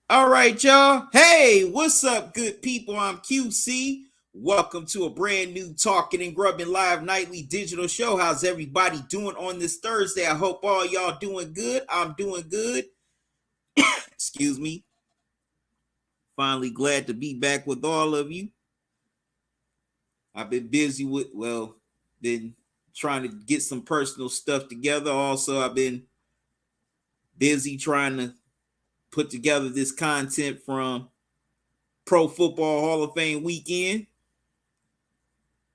All right, y'all. Hey, what's up, good people? I'm QC. Welcome to a brand new Talking and Grubbing Live nightly digital show. How's everybody doing on this Thursday? I hope all y'all doing good. I'm doing good. Excuse me. Finally glad to be back with all of you. I've been busy been trying to get some personal stuff together. Also, I've been busy trying to put together this content from Pro Football Hall of Fame weekend.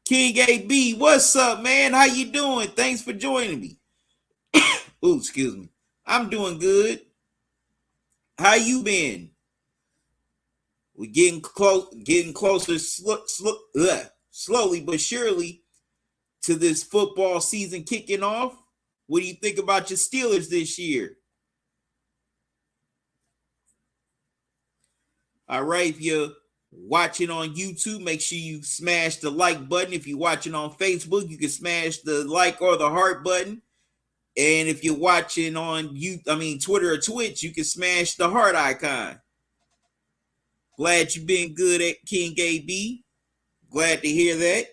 King AB, what's up, man? How you doing? Thanks for joining me. Ooh, excuse me. I'm doing good. How you been? We're getting closer, slowly but surely, to this football season kicking off. What do you think about your Steelers this year? All right, if you're watching on YouTube, make sure you smash the like button. If you're watching on Facebook, you can smash the like or the heart button. And if you're watching on Twitter or Twitch, you can smash the heart icon. Glad you've been good at King AB. Glad to hear that.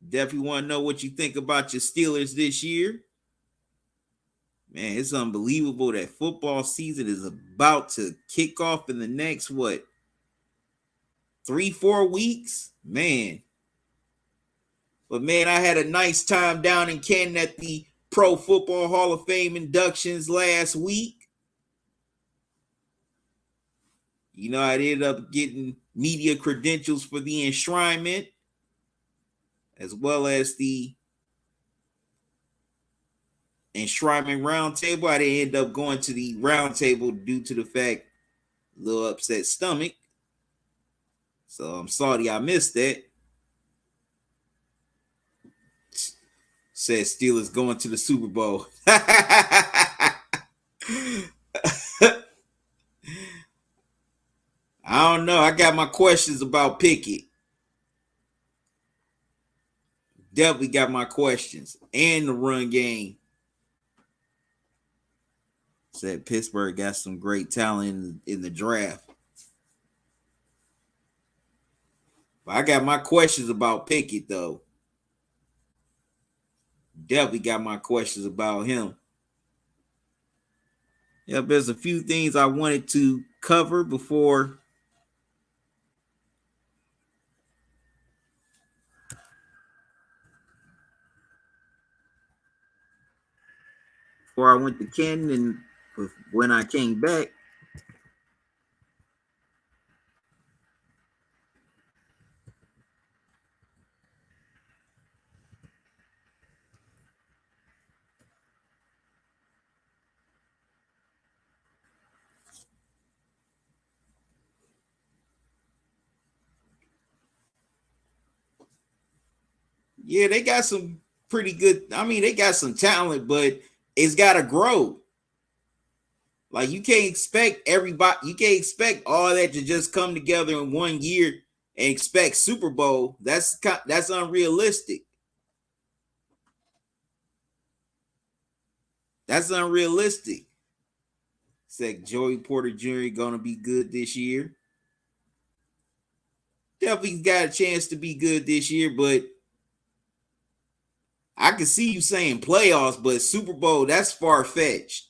Definitely want to know what you think about your Steelers this year. Man, it's unbelievable that football season is about to kick off in the next, 3-4 weeks? Man. But man, I had a nice time down in Canton at the Pro Football Hall of Fame inductions last week. I ended up getting media credentials for the enshrinement, as well as the enshrinement roundtable. I didn't end up going to the roundtable due to the fact little upset stomach. So I'm sorry I missed that. Said Steelers going to the Super Bowl. I don't know. I got my questions about Pickett. Definitely got my questions. And the run game. Said Pittsburgh got some great talent in the draft. But I got my questions about Pickett, though. Definitely got my questions about him. Yep, there's a few things I wanted to cover before I went to Canton and when I came back. Yeah, they got some pretty good. They got some talent, but it's got to grow. Like you can't expect everybody. You can't expect all that to just come together in 1 year and expect Super Bowl. That's unrealistic. That's unrealistic. Said Joey Porter Jr. gonna be good this year. Definitely got a chance to be good this year, but I can see you saying playoffs, but Super Bowl, that's far fetched.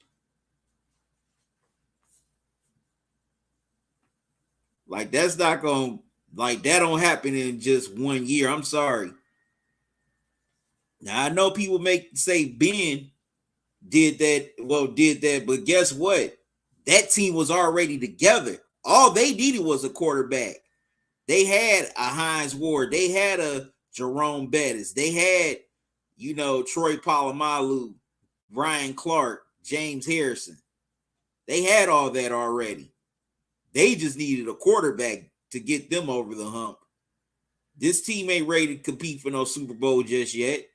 Like that's not gonna like that don't happen in just 1 year. I'm sorry. Now I know people say Ben did that, but guess what? That team was already together. All they needed was a quarterback. They had a Hines Ward, they had a Jerome Bettis, they had, Troy Polamalu, Ryan Clark, James Harrison. They had all that already. They just needed a quarterback to get them over the hump. This team ain't ready to compete for no Super Bowl just yet.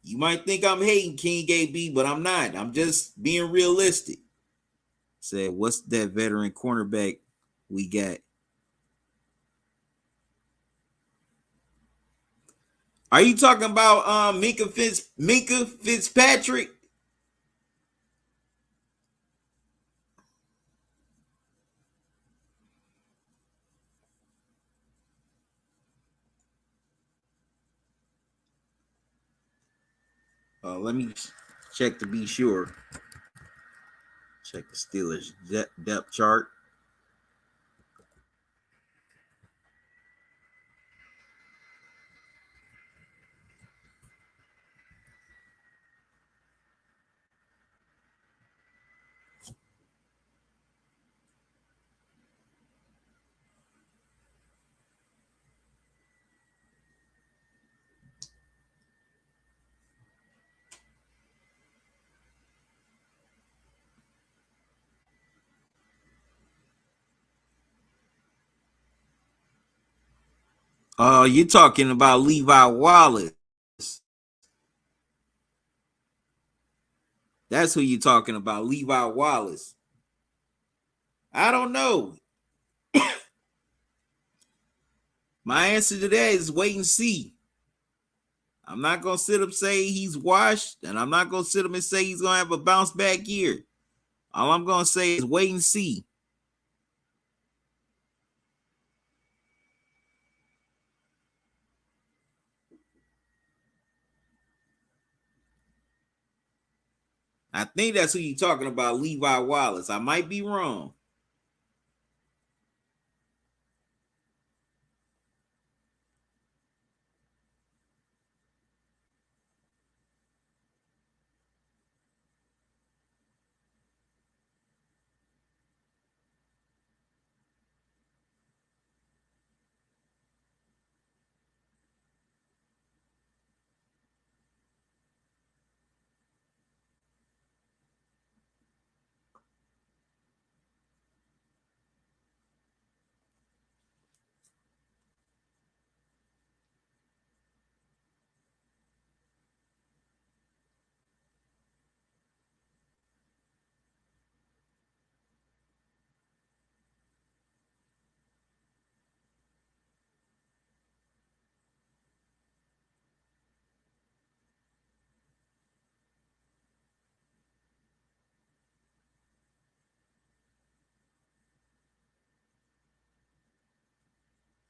You might think I'm hating King AB, but I'm not. I'm just being realistic. Said, what's that veteran cornerback we got? Are you talking about Minka Fitzpatrick? Let me check to be sure. Check the Steelers depth chart. You're talking about Levi Wallace. That's who you're talking about, Levi Wallace. I don't know. My answer to that is wait and see. I'm not gonna sit up and say he's washed, and I'm not gonna sit up and say he's gonna have a bounce back year. All I'm gonna say is wait and see. I think that's who you're talking about, Levi Wallace. I might be wrong.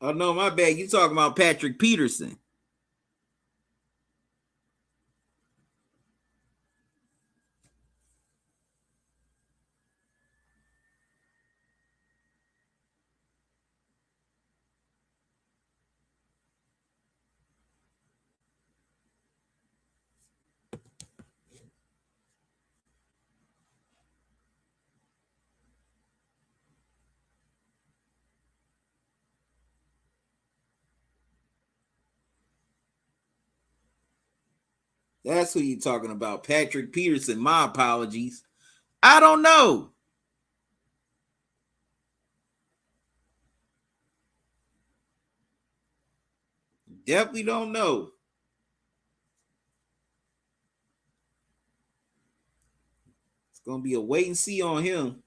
Oh no, my bad. You talking about Patrick Peterson? That's who you talking about, Patrick Peterson. My apologies. I don't know. Definitely don't know. It's gonna be a wait and see on him.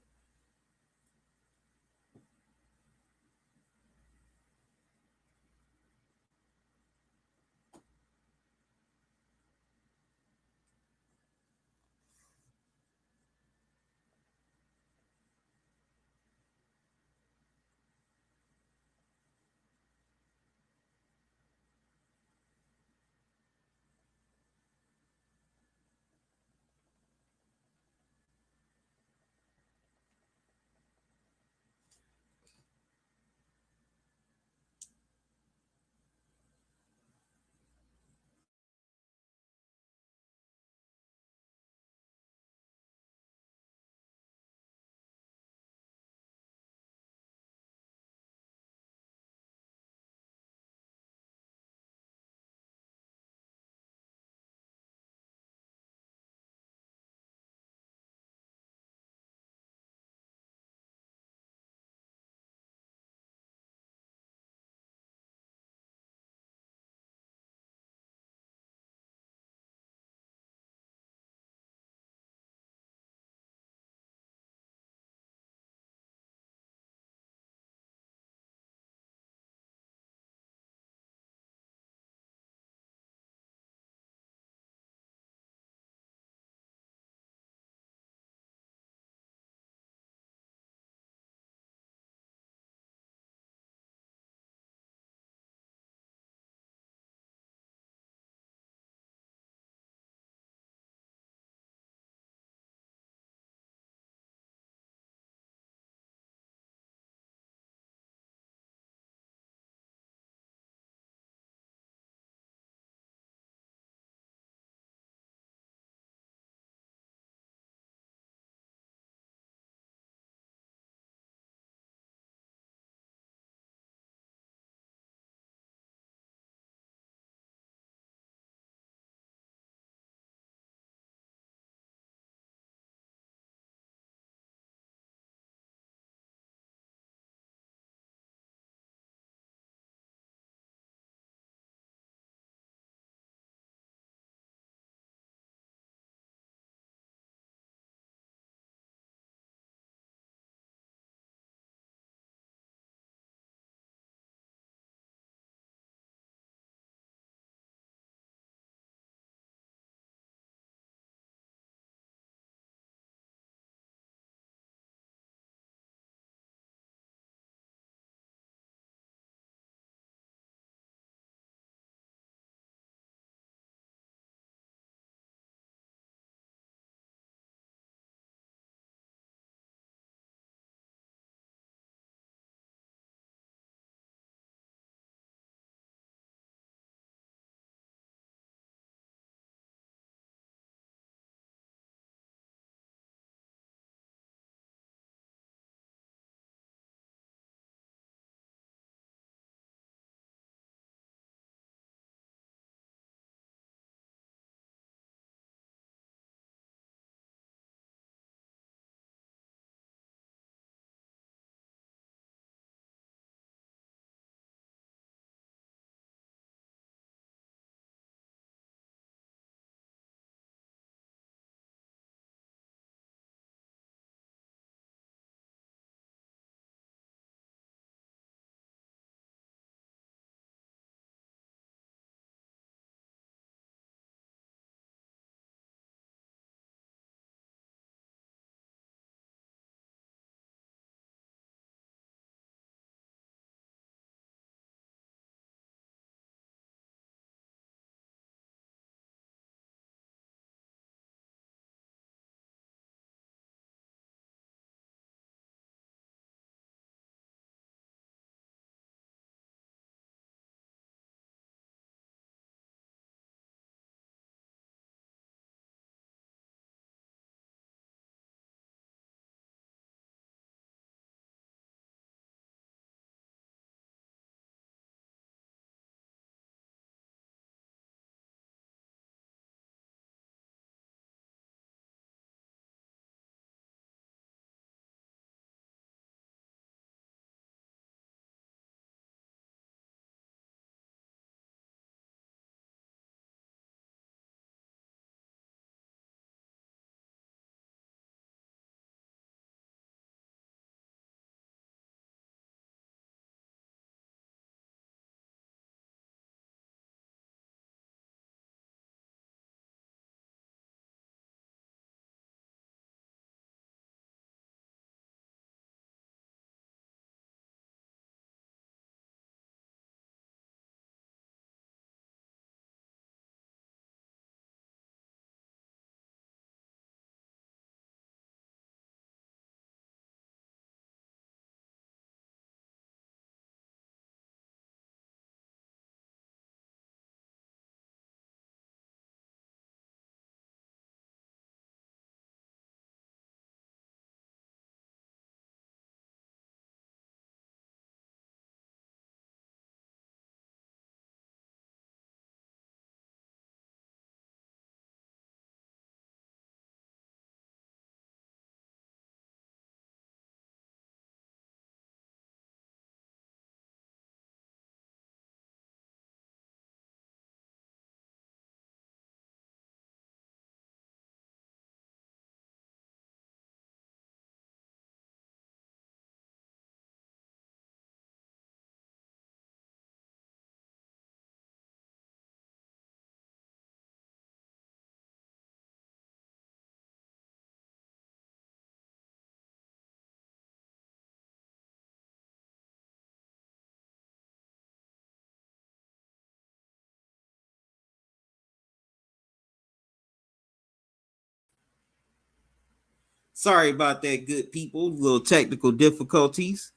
Sorry about that, good people. Little technical difficulties.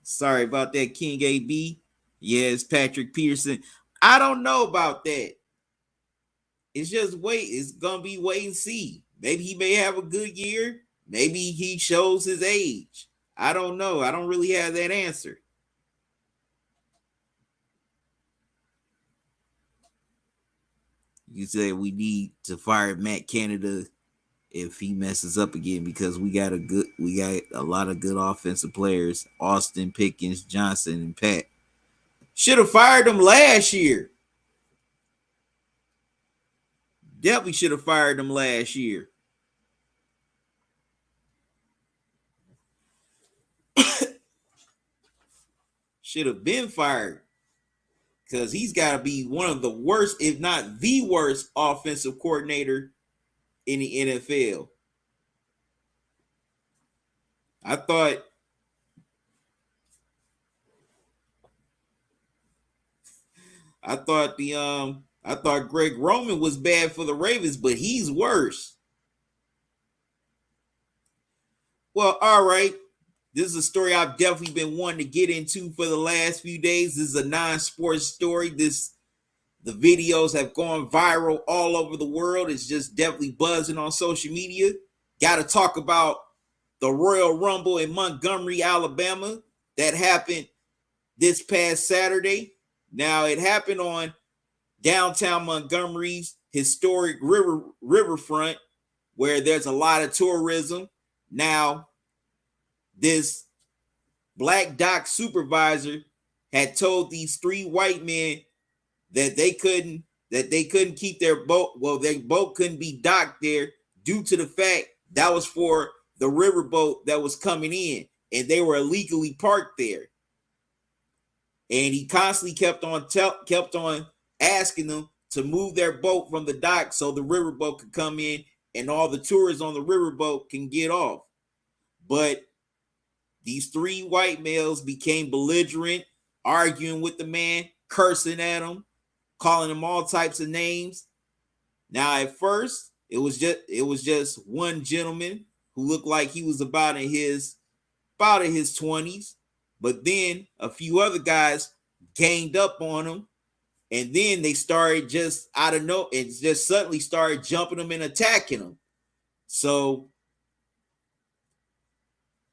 Sorry about that, King AB. Yes, Patrick Peterson. I don't know about that. It's just wait. It's gonna be wait and see. Maybe he may have a good year. Maybe he shows his age. I don't know. I don't really have that answer. You say we need to fire Matt Canada if he messes up again because we got a lot of good offensive players. Austin, Pickens, Johnson, and Pat. Should have fired him last year. Definitely should have fired him last year. Should have been fired because he's got to be one of the worst, if not the worst, offensive coordinator in the NFL. I thought I thought Greg Roman was bad for the Ravens, but he's worse. Well, all right. This is a story I've definitely been wanting to get into for the last few days. This is a non-sports story. The videos have gone viral all over the world. It's just definitely buzzing on social media. Got to talk about the Royal Rumble in Montgomery, Alabama that happened this past Saturday. Now, it happened on downtown Montgomery's historic riverfront where there's a lot of tourism. Now, this black dock supervisor had told these three white men that they couldn't keep their boat. Well, their boat couldn't be docked there due to the fact that was for the riverboat that was coming in, and they were illegally parked there. And he constantly kept on asking them to move their boat from the dock so the riverboat could come in and all the tourists on the riverboat can get off. But these three white males became belligerent, arguing with the man, cursing at him, calling him all types of names. Now, at first, it was just one gentleman who looked like he was about in his 20s, but then a few other guys ganged up on him, and then they started just out of no and just suddenly started jumping him and attacking him. So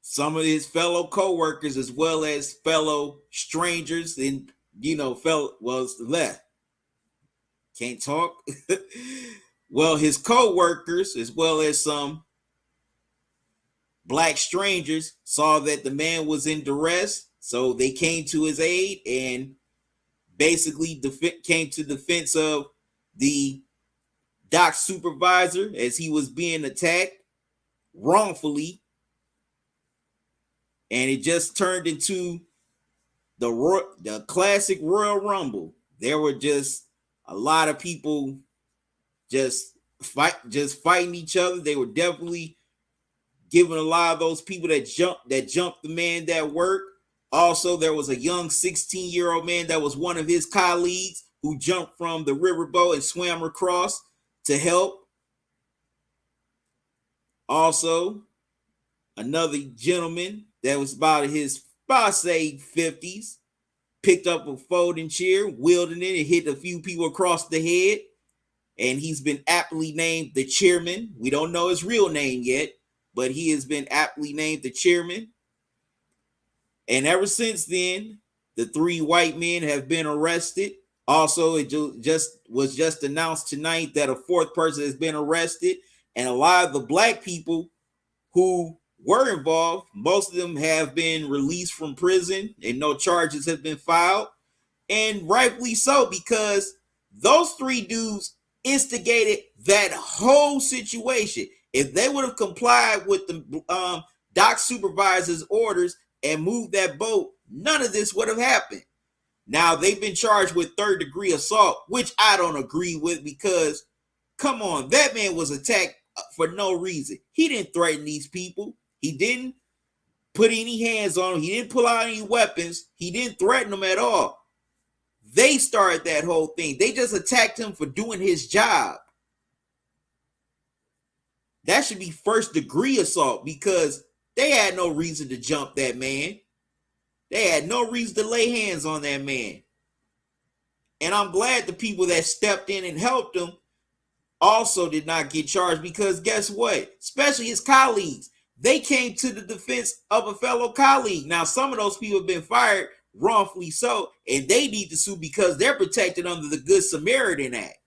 some of his fellow co-workers as well as fellow strangers and left can't talk. Well, his co-workers as well as some black strangers saw that the man was in duress, so they came to his aid and basically came to defense of the dock supervisor as he was being attacked wrongfully. And it just turned into the classic Royal Rumble. There were just a lot of people just fighting each other. They were definitely giving a lot of those people that jumped the man that worked. Also, there was a young 16-year-old man that was one of his colleagues who jumped from the riverboat and swam across to help. Also, another gentleman that was about his, say, 50s, picked up a folding chair, wielding it, and hit a few people across the head. And he's been aptly named the chairman. We don't know his real name yet, but he has been aptly named the chairman. And ever since then, the three white men have been arrested. Also, it was just announced tonight that a fourth person has been arrested. And a lot of the black people who were involved, most of them have been released from prison and no charges have been filed. And rightfully so, because those three dudes instigated that whole situation. If they would have complied with the dock supervisor's orders and moved that boat, none of this would have happened. Now, they've been charged with third-degree assault, which I don't agree with because, come on, that man was attacked for no reason. He didn't threaten these people. He didn't put any hands on them. He didn't pull out any weapons. He didn't threaten them at all. They started that whole thing. They just attacked him for doing his job. that should be first degree assault because they had no reason to jump that man. They had no reason to lay hands on that man. And I'm glad the people that stepped in and helped him also did not get charged because guess what? Especially his colleagues. They came to the defense of a fellow colleague. Now, some of those people have been fired wrongfully so, and they need to sue because they're protected under the Good Samaritan Act.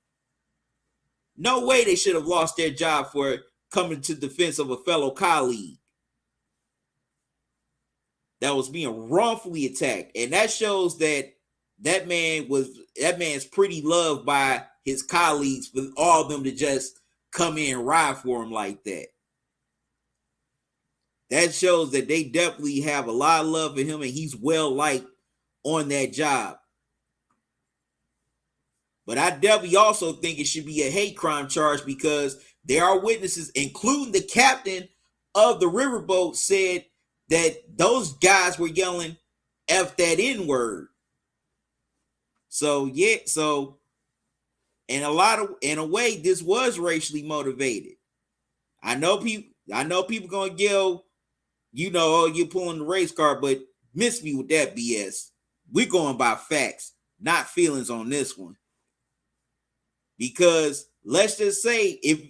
No way they should have lost their job for coming to defense of a fellow colleague that was being wrongfully attacked. And that shows that that man's pretty loved by his colleagues for all of them to just come in and ride for him like that. That shows that they definitely have a lot of love for him and he's well liked on that job. But I definitely also think it should be a hate crime charge because there are witnesses, including the captain of the riverboat, said that those guys were yelling F that N-word. So yeah, so in a way, this was racially motivated. I know people gonna yell, oh, you're pulling the race card, but miss me with that BS. We're going by facts, not feelings on this one. Because let's just say if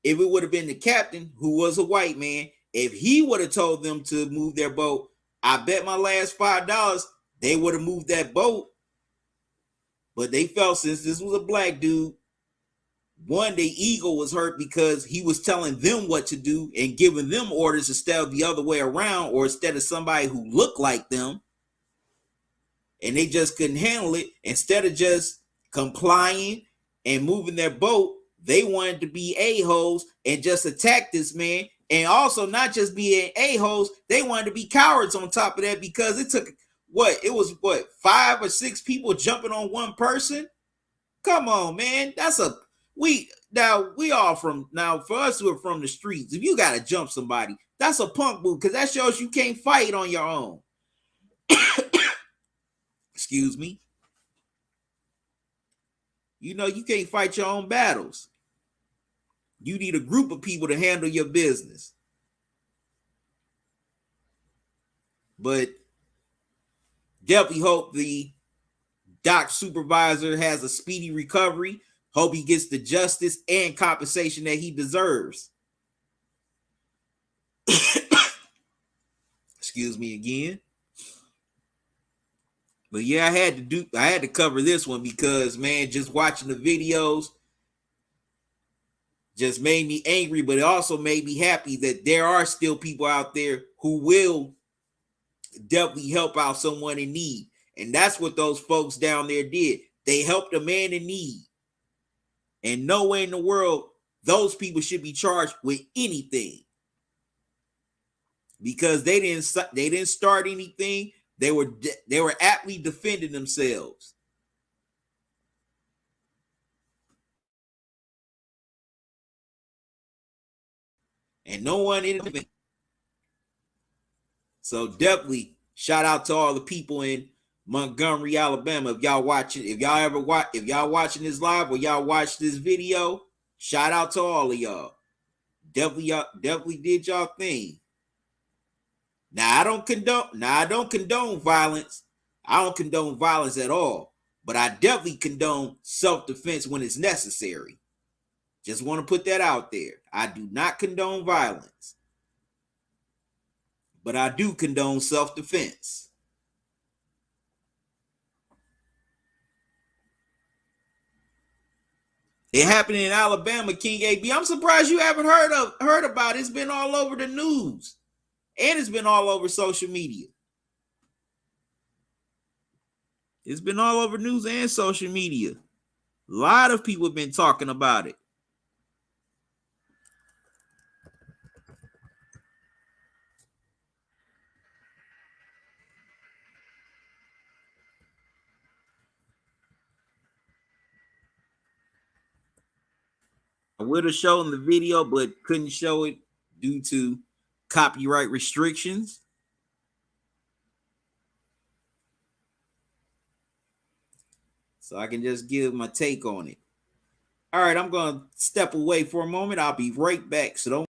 it would have been the captain who was a white man, if he would have told them to move their boat, I bet my last $5 they would have moved that boat. But they felt since this was a black dude, one, their ego was hurt because he was telling them what to do and giving them orders instead of the other way around, or instead of somebody who looked like them, and they just couldn't handle it. Instead of just complying and moving their boat, they wanted to be a-holes and just attack this man. And also not just being a-holes, they wanted to be cowards on top of that because it took it was 5 or 6 people jumping on one person. Come on, man. We all from, now for us who are from the streets, if you gotta jump somebody, that's a punk move because that shows you can't fight on your own. Excuse me. You can't fight your own battles. You need a group of people to handle your business. But definitely hope the dock supervisor has a speedy recovery. Hope he gets the justice and compensation that he deserves. Excuse me again. But yeah, I had to cover this one because, man, just watching the videos just made me angry, but it also made me happy that there are still people out there who will definitely help out someone in need. And that's what those folks down there did. They helped a man in need. And no way in the world those people should be charged with anything. Because they didn't start anything. They were aptly defending themselves. And no one intervened. So definitely shout out to all the people in Montgomery, Alabama. If y'all watching this live or y'all watch this video, shout out to all of y'all. Definitely did y'all thing. Now I don't condone violence. I don't condone violence at all. But I definitely condone self-defense when it's necessary. Just want to put that out there. I do not condone violence. But I do condone self-defense. It happened in Alabama, King AB. I'm surprised you haven't heard about it. It's been all over the news. And it's been all over social media. It's been all over news and social media. A lot of people have been talking about it. I would have shown the video, but couldn't show it due to copyright restrictions. So I can just give my take on it. All right, I'm going to step away for a moment. I'll be right back. So don't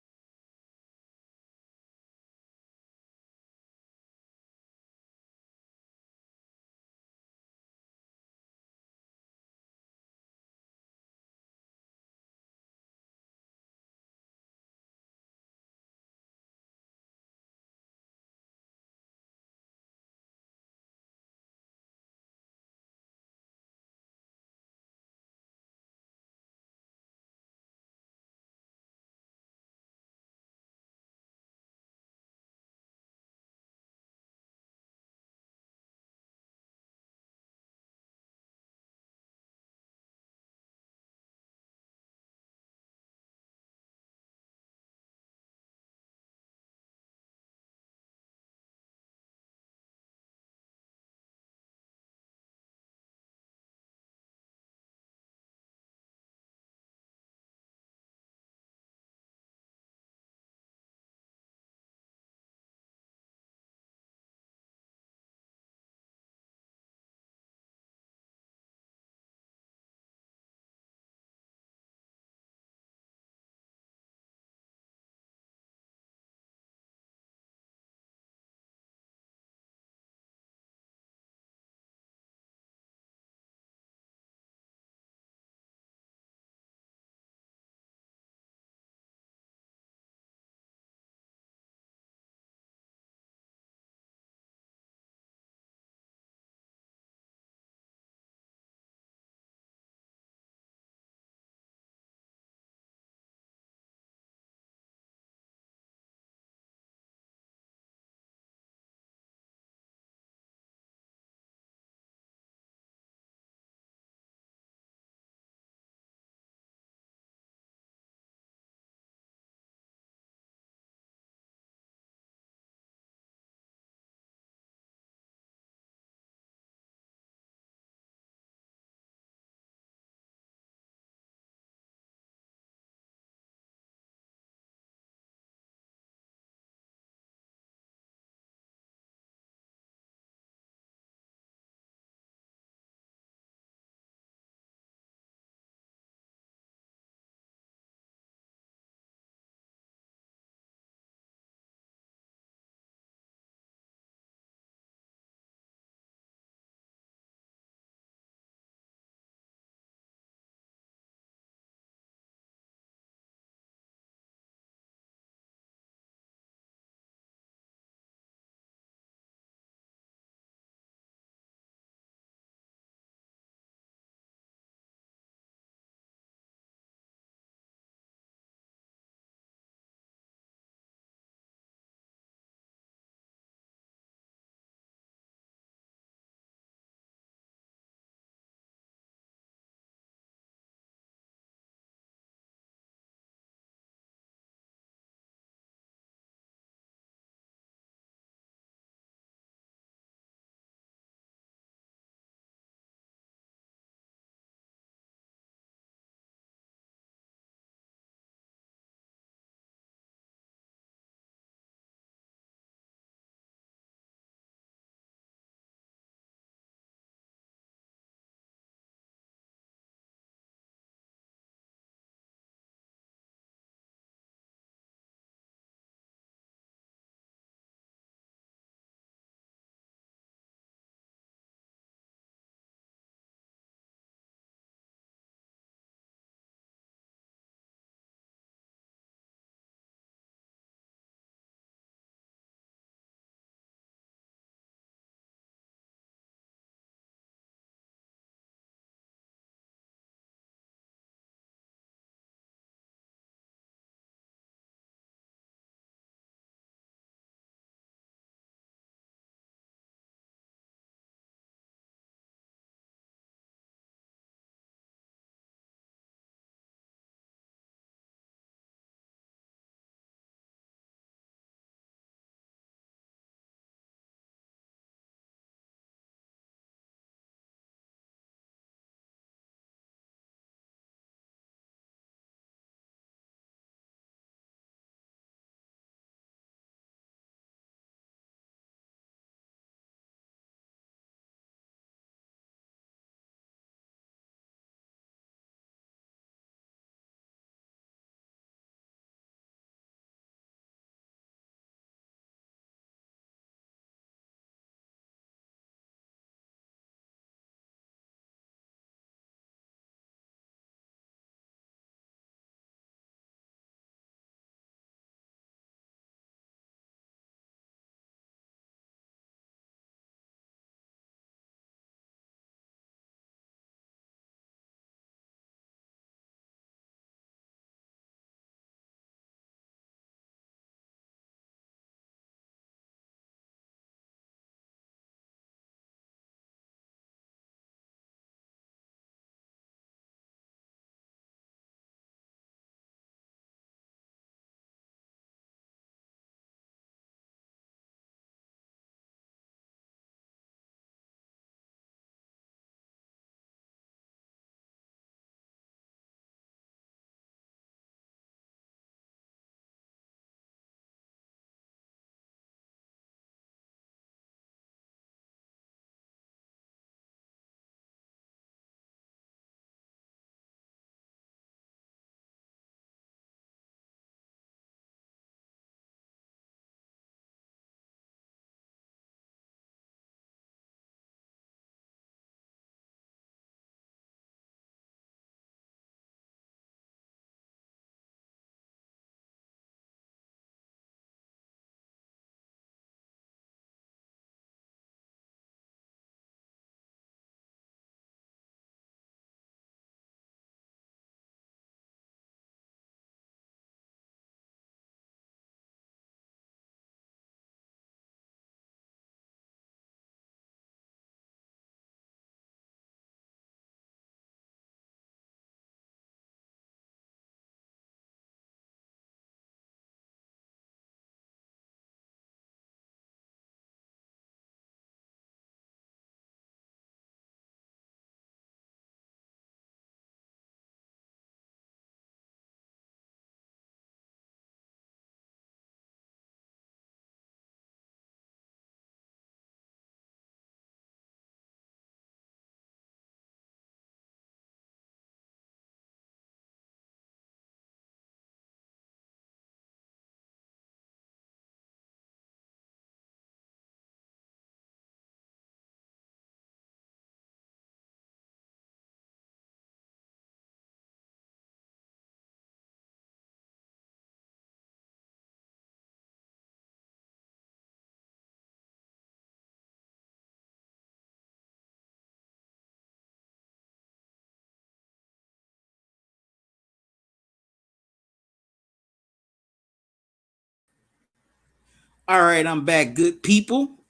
All right, I'm back, good people.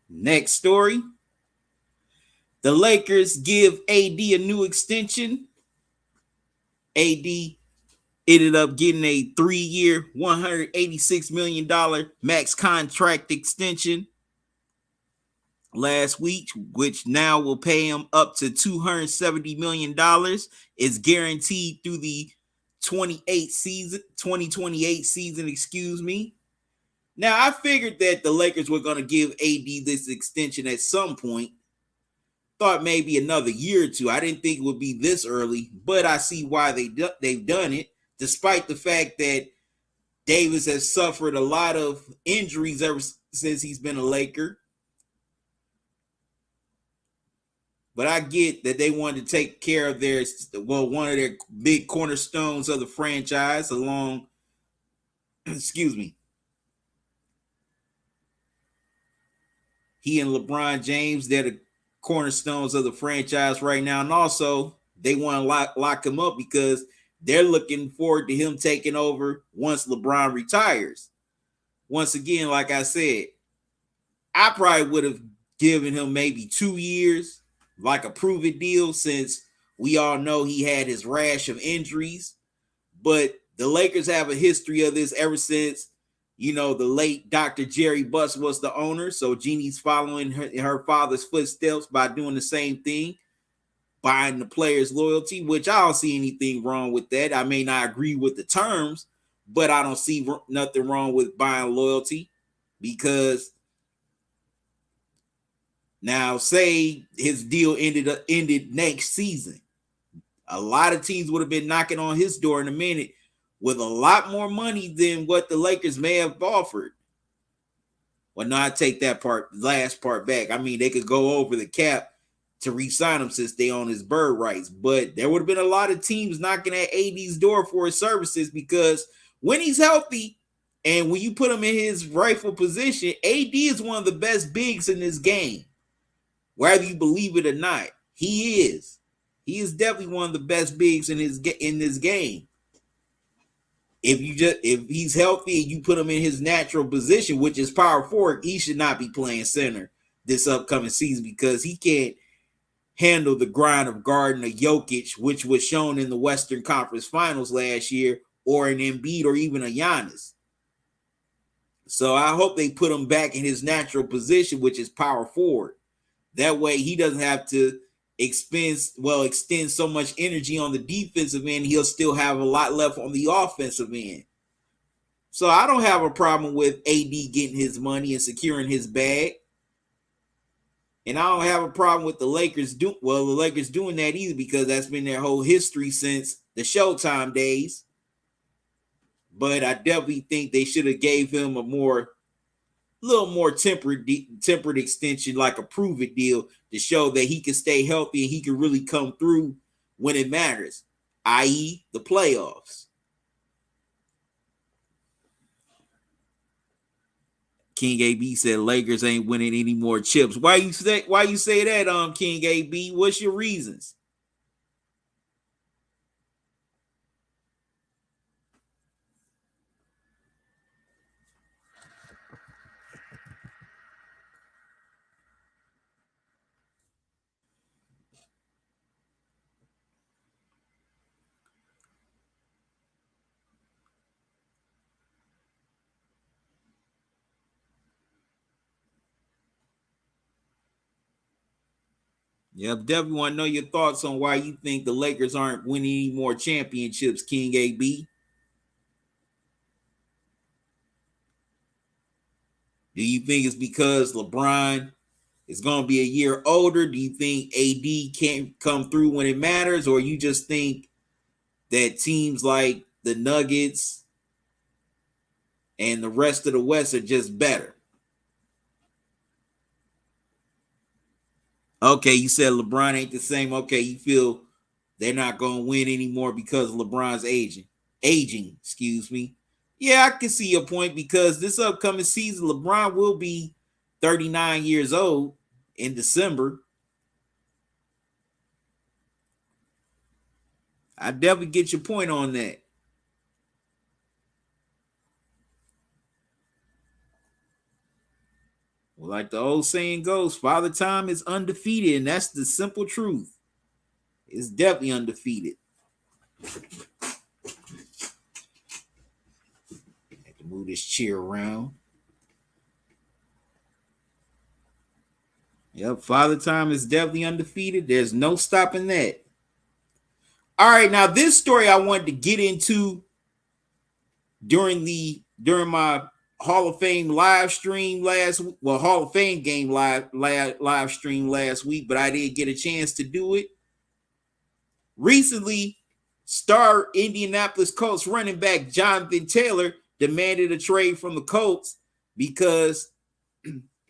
Next story. The Lakers give AD a new extension. AD ended up getting a 3-year, $186 million max contract extension last week, which now will pay him up to $270 million. It's guaranteed through the 2028 season, excuse me. Now, I figured that the Lakers were going to give AD this extension at some point. Thought maybe another year or two. I didn't think it would be this early, but I see why they've done it, despite the fact that Davis has suffered a lot of injuries ever since he's been a Laker. But I get that they wanted to take care of one of their big cornerstones of the franchise along, excuse me. He and LeBron James, they're the cornerstones of the franchise right now. And also, they want to lock him up because they're looking forward to him taking over once LeBron retires. Once again, like I said, I probably would have given him maybe 2 years, like a prove it deal, since we all know he had his rash of injuries. But the Lakers have a history of this ever since, the late Dr. Jerry Buss was the owner. So Jeannie's following her father's footsteps by doing the same thing, buying the players' loyalty, which I don't see anything wrong with that. I may not agree with the terms, but I don't see nothing wrong with buying loyalty, because now say his deal ended next season. A lot of teams would have been knocking on his door in a minute with a lot more money than what the Lakers may have offered. Well, no, I take that last part back. I mean, they could go over the cap to re-sign him since they own his bird rights. But there would have been a lot of teams knocking at AD's door for his services, because when he's healthy and when you put him in his rightful position, AD is one of the best bigs in this game. Whether you believe it or not, he is. He is definitely one of the best bigs in this game. If he's healthy and you put him in his natural position, which is power forward, he should not be playing center this upcoming season, because he can't handle the grind of guarding a Jokic, which was shown in the Western Conference Finals last year, or an Embiid, or even a Giannis. So I hope they put him back in his natural position, which is power forward. That way he doesn't have to extend so much energy on the defensive end. He'll still have a lot left on the offensive end. So I don't have a problem with AD getting his money and securing his bag. And I don't have a problem with the Lakers doing that either, because that's been their whole history since the Showtime days. But I definitely think they should have gave him a little more tempered extension, like a prove it deal, to show that he can stay healthy and he can really come through when it matters, i.e. the playoffs. King AB said Lakers ain't winning any more chips. Why you say that, King AB? What's your reasons? Yeah, definitely want to know your thoughts on why you think the Lakers aren't winning any more championships, King AB. Do you think it's because LeBron is going to be a year older? Do you think AD can't come through when it matters? Or you just think that teams like the Nuggets and the rest of the West are just better? Okay, you said LeBron ain't the same. Okay, you feel they're not going to win anymore because LeBron's aging, excuse me. Yeah, I can see your point, because this upcoming season, LeBron will be 39 years old in December. I definitely get your point on that. Well, like the old saying goes, Father Time is undefeated, and that's the simple truth. It's definitely undefeated. Have to move this chair around. Yep, Father Time is definitely undefeated. There's no stopping that. All right, now this story I wanted to get into during my Hall of Fame live stream Hall of Fame game live stream last week, but I didn't get a chance to do it. Recently, star Indianapolis Colts running back Jonathan Taylor demanded a trade from the Colts because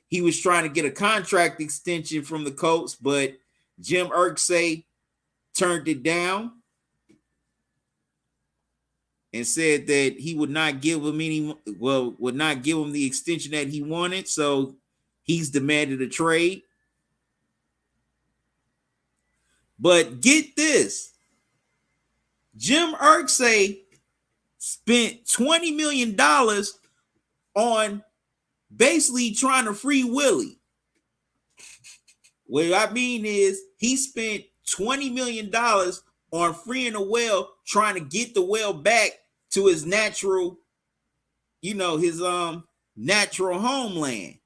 he was trying to get a contract extension from the Colts, but Jim Irsay turned it down and said that he would not give him the extension that he wanted. So he's demanded a trade. But get this, Jim Irsay spent $20 million on basically trying to free Willie. What I mean is he spent $20 million on freeing a whale, trying to get the whale back to his natural, his natural homeland.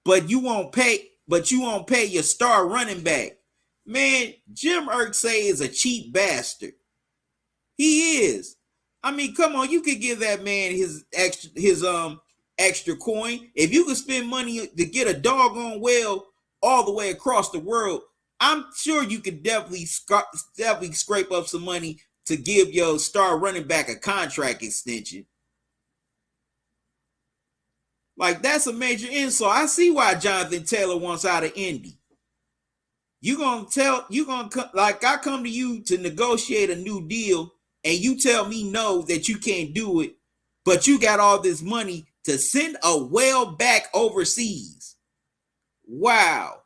But you won't pay your star running back. Man, Jim Irsay is a cheap bastard. He is. I mean, come on, you could give that man his extra coin. If you could spend money to get a doggone whale all the way across the world, I'm sure you could definitely scrape up some money to give your star running back a contract extension. Like, that's a major insult. I see why Jonathan Taylor wants out of Indy. I come to you to negotiate a new deal, and you tell me no, that you can't do it, but you got all this money to send a whale back overseas. Wow.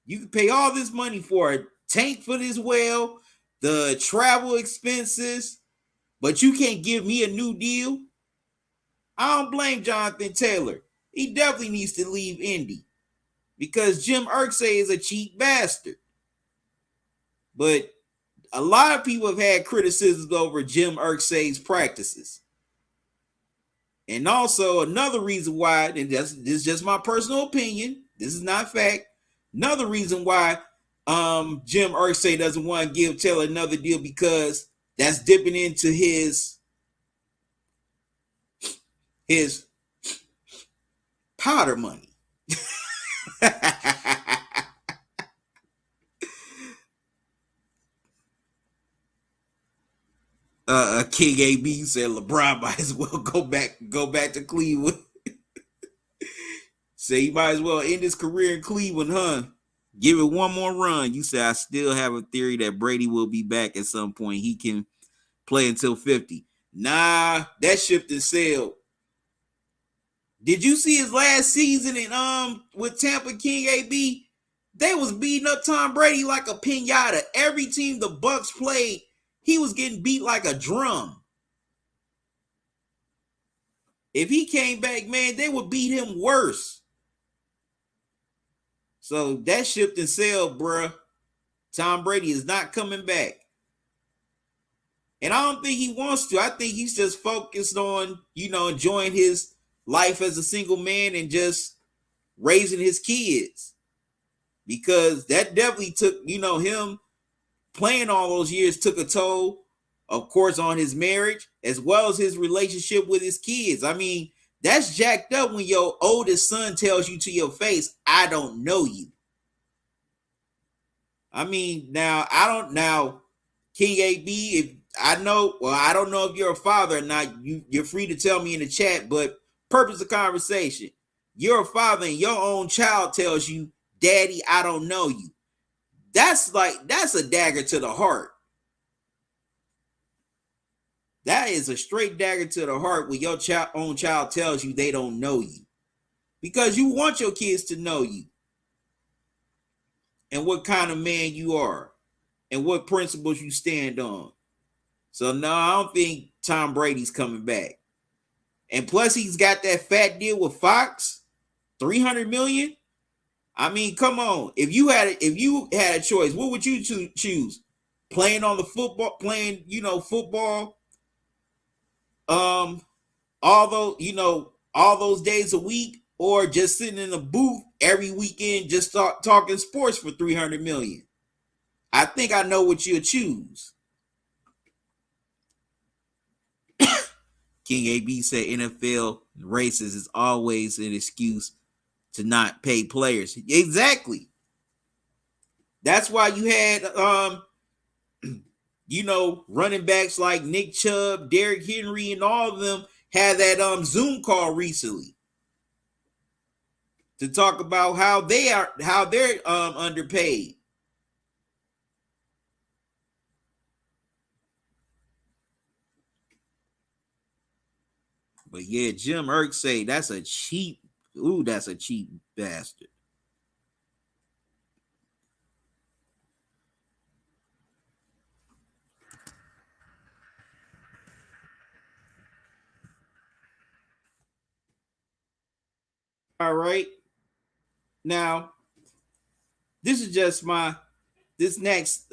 You can pay all this money for a tank for this whale, the travel expenses, but you can't give me a new deal? I don't blame Jonathan Taylor. He definitely needs to leave Indy because Jim Irsay is a cheap bastard. But a lot of people have had criticisms over Jim Irsay's practices. And also another reason why, and this is just my personal opinion, this is not fact, another reason why Jim Irsay doesn't want to give Taylor another deal, because that's dipping into his powder money. King AB said LeBron might as well go back to Cleveland. Say he might as well end his career in Cleveland, huh? Give it one more run. You say I still have a theory that Brady will be back at some point. He can play until 50. Nah, that ship has sailed. Did you see his last season in with Tampa? King AB, they was beating up Tom Brady like a piñata. Every team the Bucs played, he was getting beat like a drum. If he came back, man, they would beat him worse. So that ship and sailed, bruh. Tom Brady is not coming back. And I don't think he wants to. I think he's just focused on, enjoying his life as a single man and just raising his kids. Because that definitely took, him playing all those years took a toll, of course, on his marriage, as well as his relationship with his kids. I mean, that's jacked up when your oldest son tells you to your face, I don't know you. I mean, now, King AB, if I don't know if you're a father or not. You're free to tell me in the chat, but purpose of conversation, you're a father and your own child tells you, Daddy, I don't know you. That's a dagger to the heart. That is a straight dagger to the heart when your own child tells you they don't know you. Because you want your kids to know you and what kind of man you are and what principles you stand on. So no, I don't think Tom Brady's coming back. And plus he's got that fat deal with Fox. 300 million? I mean, come on. If you had a choice, what would you choose? Playing on the football, playing, football, um, all those days a week, or just sitting in a booth every weekend just talking sports for 300 million? I think I know what you'll choose. King AB said NFL races is always an excuse to not pay players. Exactly. That's why you had running backs like Nick Chubb, Derrick Henry, and all of them had that Zoom call recently to talk about how they're underpaid. But yeah, Jim Irk say that's a cheap bastard. All right. Now, this is just this next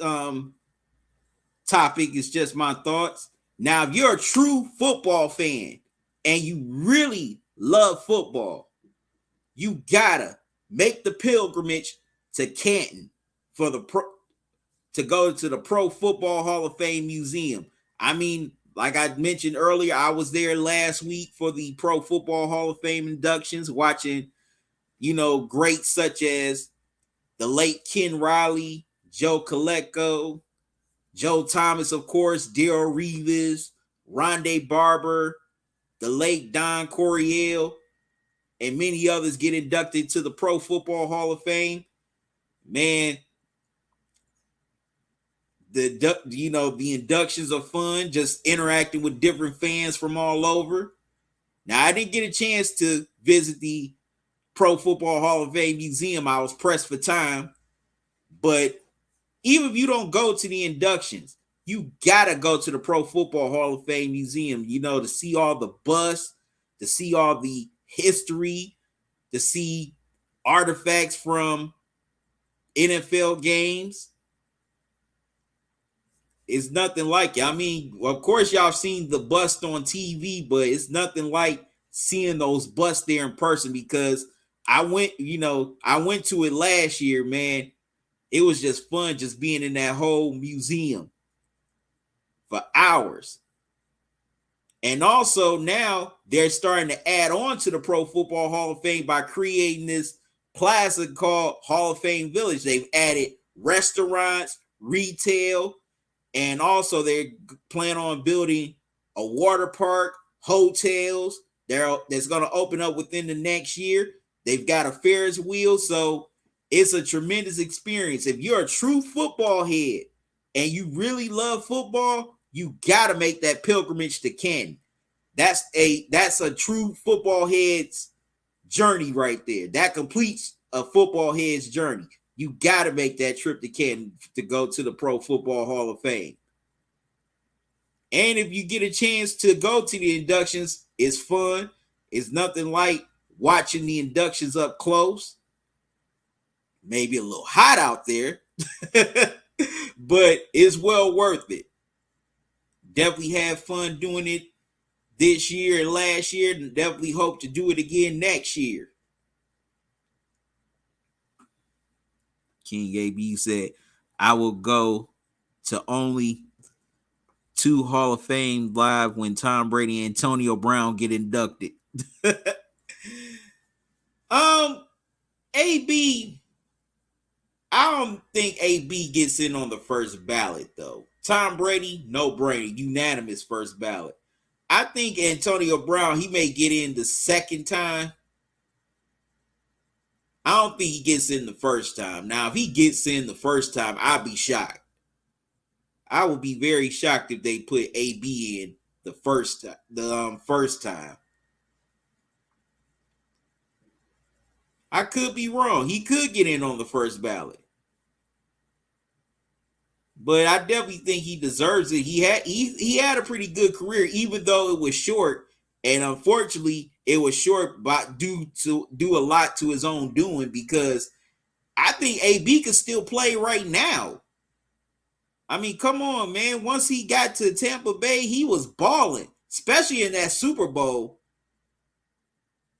topic is just my thoughts. Now, if you're a true football fan and you really love football, you gotta make the pilgrimage to Canton for to go to the Pro Football Hall of Fame Museum. I mean, like I mentioned earlier, I was there last week for the Pro Football Hall of Fame inductions, watching, greats such as the late Ken Riley, Joe Colecco, Joe Thomas, of course, Darrell Reeves, Rondé Barber, the late Don Coryell, and many others get inducted to the Pro Football Hall of Fame. Man, the inductions are fun, just interacting with different fans from all over. Now, I didn't get a chance to visit the Pro Football Hall of Fame Museum. I was pressed for time. But even if you don't go to the inductions, you gotta go to the Pro Football Hall of Fame Museum, to see all the busts, to see all the history, to see artifacts from NFL games. It's nothing like it. I mean, of course, y'all seen the bust on TV, but it's nothing like seeing those busts there in person, because I went to it last year, man. It was just fun just being in that whole museum for hours. And also now they're starting to add on to the Pro Football Hall of Fame by creating this plaza called Hall of Fame Village. They've added restaurants, retail, and also they're planning on building a water park, hotels. That's going to open up within the next year. They've got a Ferris wheel, so it's a tremendous experience. If you're a true football head and you really love football, you got to make that pilgrimage to Canton. That's a true football head's journey right there. That completes a football head's journey. You got to make that trip to Canton to go to the Pro Football Hall of Fame. And if you get a chance to go to the inductions, it's fun. It's nothing like watching the inductions up close. Maybe a little hot out there, but it's well worth it. Definitely had fun doing it this year and last year, and definitely hope to do it again next year. King AB said, I will go to only 2 Hall of Fame live when Tom Brady and Antonio Brown get inducted. AB, I don't think AB gets in on the first ballot, though. Tom Brady, no brainer, unanimous first ballot. I think Antonio Brown, he may get in the second time. I don't think he gets in the first time. Now, if he gets in the first time, I'd be shocked. I would be very shocked if they put AB in the first time. I could be wrong. He could get in on the first ballot. But I definitely think he deserves it. He had a pretty good career, even though it was short. And unfortunately, it was short by due to do a lot to his own doing, because I think AB could still play right now. I mean, come on, man. Once he got to Tampa Bay, he was balling, especially in that Super Bowl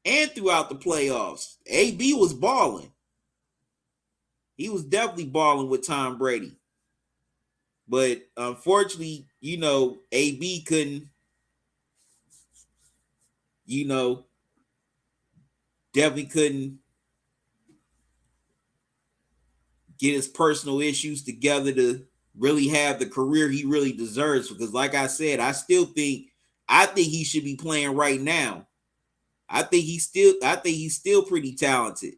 and throughout the playoffs. AB was balling. He was definitely balling with Tom Brady. But unfortunately, AB couldn't, you know, definitely couldn't get his personal issues together to really have the career he really deserves. Because, like I said, I think he should be playing right now. I think he's still pretty talented.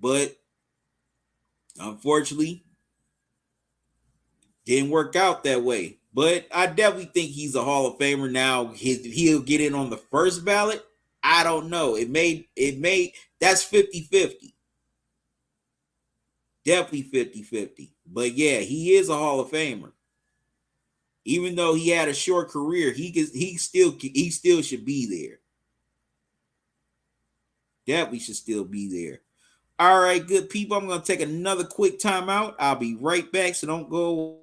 But unfortunately, didn't work out that way. But I definitely think he's a Hall of Famer now. He'll get in on the first ballot. I don't know. It may that's 50-50. Definitely 50-50. But yeah, he is a Hall of Famer. Even though he had a short career, he still should be there. Definitely should still be there. All right, good people. I'm gonna take another quick timeout. I'll be right back, so don't go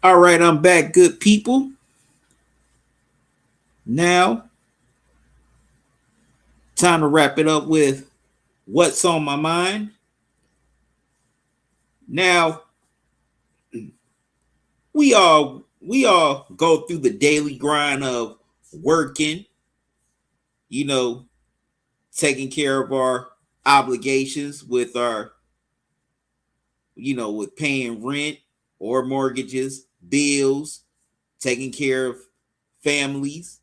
All right, I'm back, good people. Now, time to wrap it up with what's on my mind. Now, we all go through the daily grind of working, you know, taking care of our obligations with our, with paying rent or mortgages, bills, taking care of families,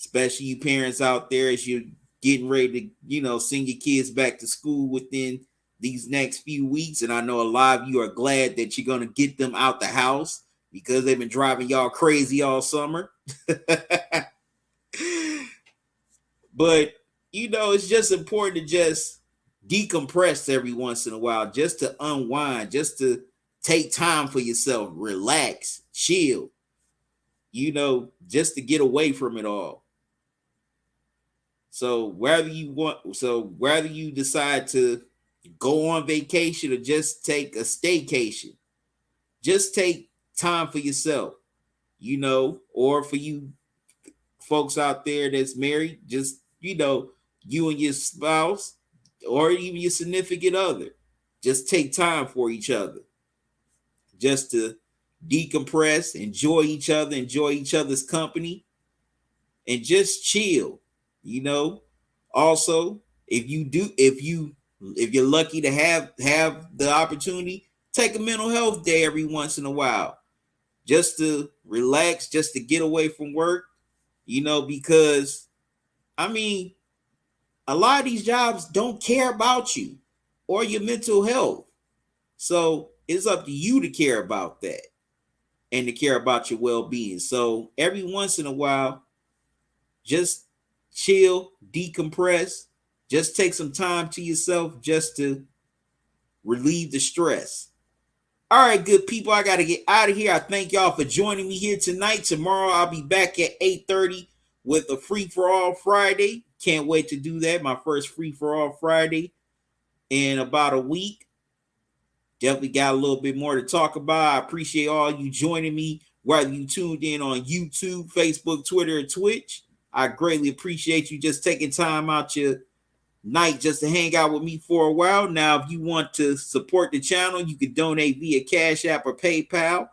especially you parents out there as you're getting ready to, send your kids back to school within these next few weeks. And I know a lot of you are glad that you're going to get them out the house because they've been driving y'all crazy all summer. But, it's just important to just decompress every once in a while, just to unwind, just to take time for yourself, relax, chill, just to get away from it all. So whether you decide to go on vacation or just take a staycation, just take time for yourself, or for you folks out there that's married, just, you and your spouse or even your significant other, just take time for each other, just to decompress, enjoy each other, enjoy each other's company, and just chill. Also, if you're lucky to have the opportunity, take a mental health day every once in a while, just to relax, just to get away from work, because I mean, a lot of these jobs don't care about you or your mental health. So it's up to you to care about that and to care about your well-being. So every once in a while, just chill, decompress, just take some time to yourself just to relieve the stress. All right, good people, I got to get out of here. I thank y'all for joining me here tonight. Tomorrow I'll be back at 8:30 with a free for all Friday. Can't wait to do that. My first free for all Friday in about a week. Definitely got a little bit more to talk about. I appreciate all you joining me, whether you tuned in on YouTube, Facebook, Twitter, or Twitch. I greatly appreciate you just taking time out your night just to hang out with me for a while. Now, if you want to support the channel, you can donate via Cash App or PayPal.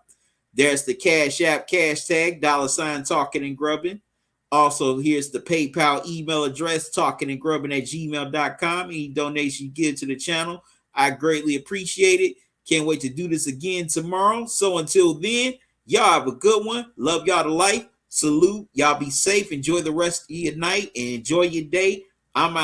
There's the Cash App cash tag, $ talking and grubbing. Also, here's the PayPal email address, talkingandgrubbing@gmail.com. Any donation you give to the channel, I greatly appreciate it. Can't wait to do this again tomorrow. So until then, y'all have a good one. Love y'all to life. Salute. Y'all be safe. Enjoy the rest of your night and enjoy your day. I'm out.